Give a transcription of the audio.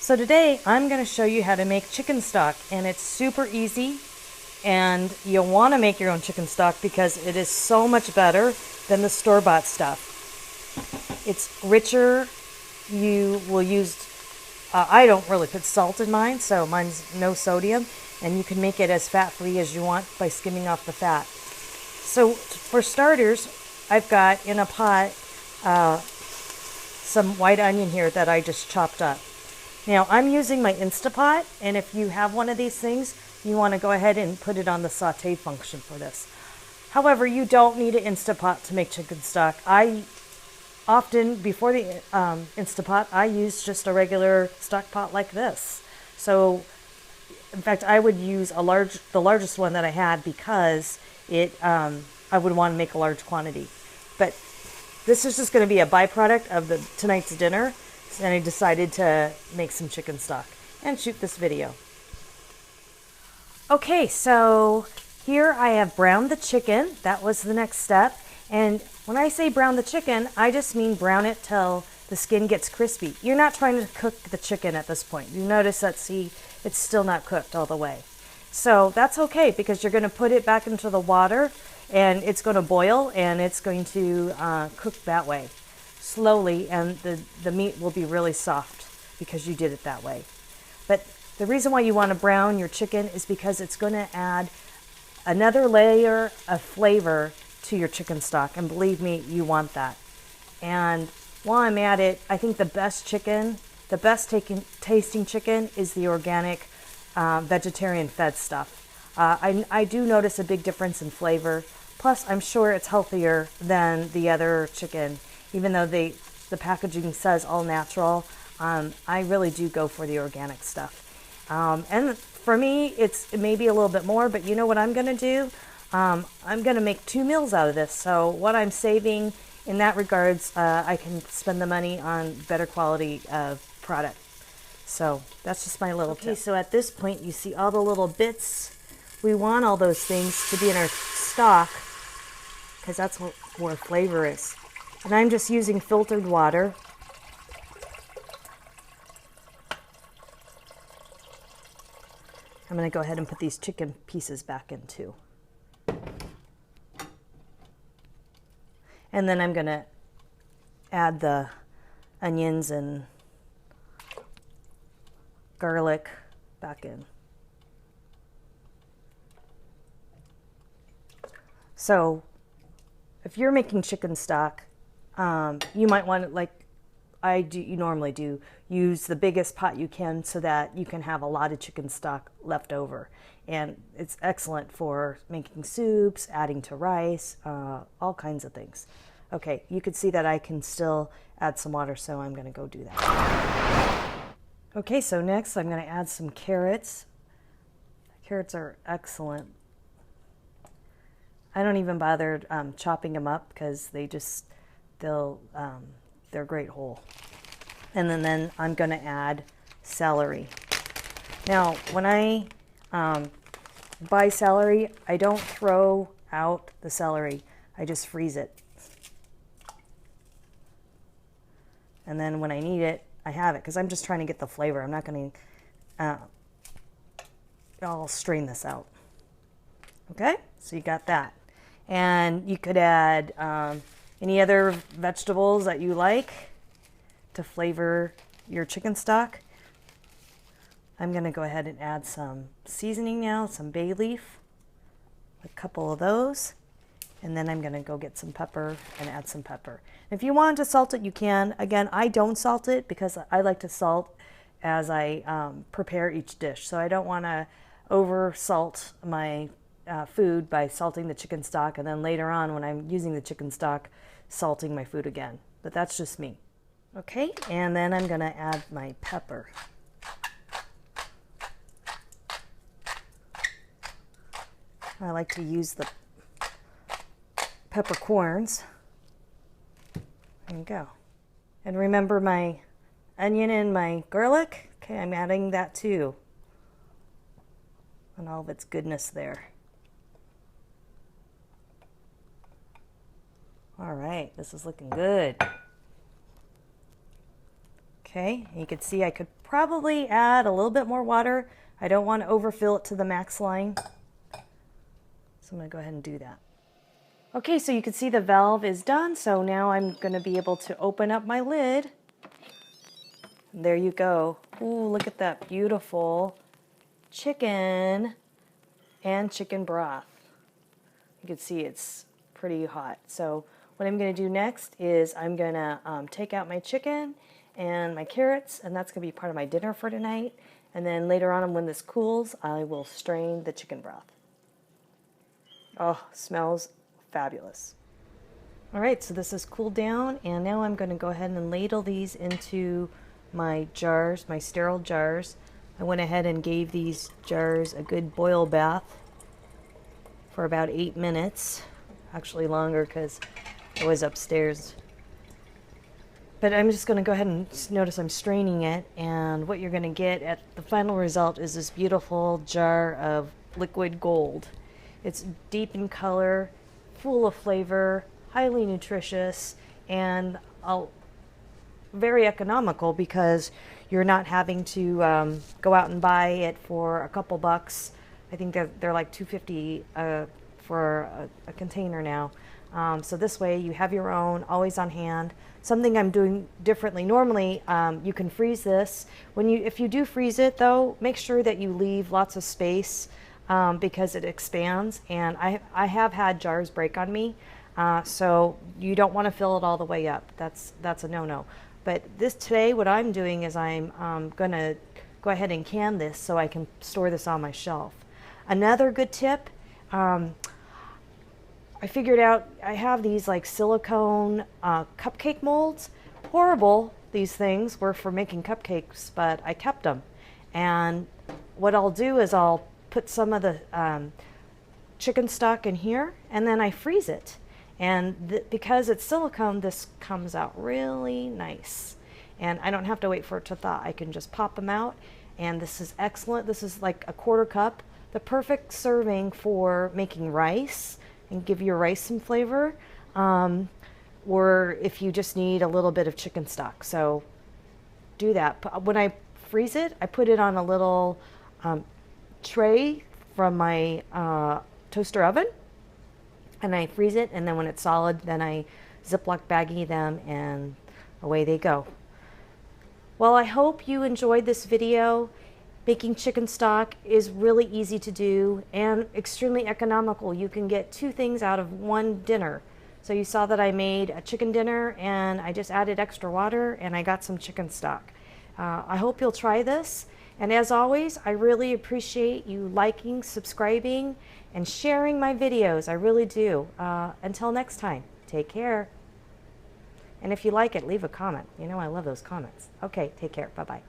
So today I'm going to show you how to make chicken stock, and it's super easy, and you'll want to make your own chicken stock because it is so much better than the store-bought stuff. It's richer. You will use, I don't really put salt in mine, so mine's no sodium, and you can make it as fat-free as you want by skimming off the fat. So for starters, I've got in a pot some white onion here that I just chopped up. Now I'm using my Instapot, and if you have one of these things, you want to go ahead and put it on the saute function for this. However, you don't need an Instapot to make chicken stock. I often, before the Instapot, I use just a regular stock pot like this. So, in fact, I would use the largest one that I had because I would want to make a large quantity. But this is just going to be a byproduct of tonight's dinner, and I decided to make some chicken stock and shoot this video. Okay, so here I have browned the chicken. That was the next step. And when I say brown the chicken, I just mean brown it till the skin gets crispy. You're not trying to cook the chicken at this point. You notice that, see, it's still not cooked all the way. So that's okay, because you're going to put it back into the water and it's going to boil, and it's going to cook that way slowly, and the meat will be really soft because you did it that way. But the reason why you want to brown your chicken is because it's going to add another layer of flavor to your chicken stock, and believe me, you want that. And while I'm at it, I think the best tasting chicken is the organic vegetarian fed stuff. I do notice a big difference in flavor. Plus, I'm sure it's healthier than the other chicken. Even though the packaging says all natural, I really do go for the organic stuff. And for me, it may be a little bit more, but you know what I'm going to do? I'm going to make 2 meals out of this. So what I'm saving in that regards, I can spend the money on better quality of product. So that's just my little tip. So at this point, you see all the little bits. We want all those things to be in our stock because that's where flavor is. And I'm just using filtered water. I'm going to go ahead and put these chicken pieces back in too. And then I'm going to add the onions and garlic back in. So if you're making chicken stock, you might want to, like you normally do, use the biggest pot you can so that you can have a lot of chicken stock left over. And it's excellent for making soups, adding to rice, all kinds of things. Okay, you can see that I can still add some water, so I'm going to go do that. Okay, so next I'm going to add some carrots. Carrots are excellent. I don't even bother chopping them up because they're great whole. And then I'm going to add celery. Now, when I buy celery, I don't throw out the celery. I just freeze it. And then when I need it, I have it, because I'm just trying to get the flavor. I'm not going to, I'll strain this out. Okay, so you got that. And you could add any other vegetables that you like to flavor your chicken stock. I'm going to go ahead and add some seasoning now, some bay leaf, a couple of those, and then I'm going to go get some pepper and add some pepper. If you want to salt it, you can. Again, I don't salt it because I like to salt as I prepare each dish. So I don't want to over salt my food by salting the chicken stock, and then later on when I'm using the chicken stock, salting my food again. But that's just me. Okay, and then I'm going to add my pepper. I like to use the peppercorns. There you go. And remember my onion and my garlic? Okay, I'm adding that too. And all of its goodness there. All right, this is looking good. Okay, you can see I could probably add a little bit more water. I don't want to overfill it to the max line. So I'm going to go ahead and do that. Okay, so you can see the valve is done. So now I'm going to be able to open up my lid. And there you go. Ooh, look at that beautiful chicken and chicken broth. You can see it's pretty hot. So what I'm going to do next is I'm going to take out my chicken and my carrots, and that's going to be part of my dinner for tonight. And then later on, when this cools, I will strain the chicken broth. Oh, smells fabulous. All right, so this is cooled down, and now I'm going to go ahead and ladle these into my jars, my sterile jars. I went ahead and gave these jars a good boil bath for about 8 minutes. Actually longer because I was upstairs. But I'm just going to go ahead and notice I'm straining it, and what you're going to get at the final result is this beautiful jar of liquid gold. It's deep in color, full of flavor, highly nutritious, and very economical because you're not having to go out and buy it for a couple bucks. I think they're like $2.50 for a container now. So this way you have your own, always on hand. Something I'm doing differently. Normally you can freeze this. If you do freeze it though, make sure that you leave lots of space because it expands, and I have had jars break on me. So you don't want to fill it all the way up. That's a no-no. But today what I'm doing is I'm gonna go ahead and can this so I can store this on my shelf. Another good tip, I figured out I have these like silicone cupcake molds. Horrible, these things were for making cupcakes, but I kept them. And what I'll do is I'll put some of the chicken stock in here, and then I freeze it. And because it's silicone, this comes out really nice. And I don't have to wait for it to thaw. I can just pop them out, and this is excellent. This is like a 1/4 cup, the perfect serving for making rice and give your rice some flavor, or if you just need a little bit of chicken stock. So do that. When I freeze it, I put it on a little tray from my toaster oven, and I freeze it, and then when it's solid, then I Ziploc baggie them, and away they go. Well, I hope you enjoyed this video. Making chicken stock is really easy to do and extremely economical. You can get 2 things out of 1 dinner. So you saw that I made a chicken dinner, and I just added extra water, and I got some chicken stock. I hope you'll try this. And as always, I really appreciate you liking, subscribing, and sharing my videos. I really do. Until next time, take care. And if you like it, leave a comment. You know I love those comments. Okay, take care. Bye-bye.